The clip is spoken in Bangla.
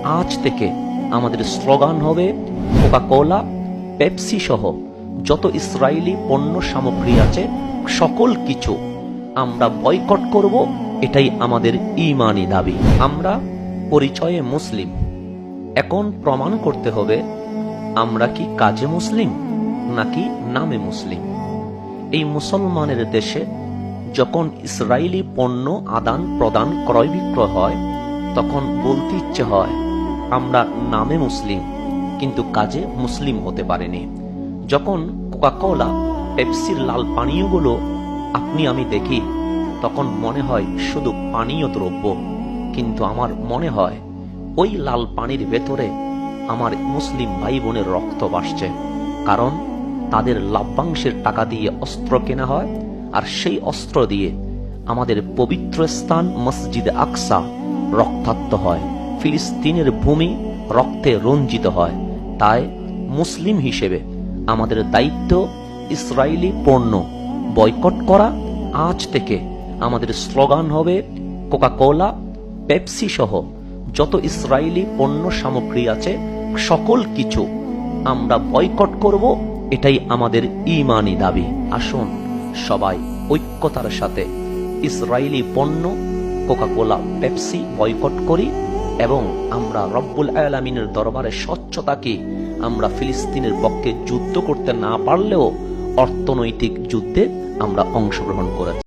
আজ থেকে আমাদের স্লোগান হবে কোকা-কোলা, পেপসি সহ যত ইসরায়েলি পণ্য সামগ্রী আছে সকল কিছু আমরা বয়কট করব। এটাই আমাদের ঈমানি দাবি। আমরা পরিচয়ে মুসলিম, এখন প্রমাণ করতে হবে আমরা কি কাজে মুসলিম নাকি নামে মুসলিম। এই মুসলমানের দেশে যখন ইসরায়েলি পণ্য আদান প্রদান ক্রয় বিক্রয় হয় তখন বলতে ইচ্ছে হয় আমরা নামে মুসলিম কিন্তু কাজে মুসলিম হতে পারেনি। যখন কোকা-কোলা, পেপসির লাল পানীয়গুলো আপনি আমি দেখি তখন মনে হয় শুধু পানীয় দ্রব্য, কিন্তু আমার মনে হয় ওই লাল পানির ভেতরে আমার মুসলিম ভাই বোনের রক্ত ভাসছে, কারণ তাদের লাভ্যাংশের টাকা দিয়ে অস্ত্র কেনা হয় আর সেই অস্ত্র দিয়ে আমাদের পবিত্র স্থান মসজিদে আকসা রক্তাক্ত হয়, ফিলিস্তিনের ভূমি রক্তে রঞ্জিত হয়। তাই মুসলিম হিসেবে আমাদের দায়িত্ব ইসরায়েলি পণ্য বয়কট করা। আজ থেকে আমাদের স্লোগান হবে কোকা-কোলা, পেপসি সহ যত ইসরায়েলি পণ্য সামগ্রী আছে সকল কিছু আমরা বয়কট করব। এটাই আমাদের ঈমানি দাবি। আসুন সবাই ঐক্যতার সাথে ইসরায়েলি পণ্য কোকা-কোলা, পেপসি বয়কট করি এবং আমরা রব্বুল আলামিনের দরবারে স্বচ্ছ থাকি। আমরা ফিলিস্তিনের পক্ষে যুদ্ধ করতে না পারলেও অর্থনৈতিক যুদ্ধে আমরা অংশগ্রহণ করেছি।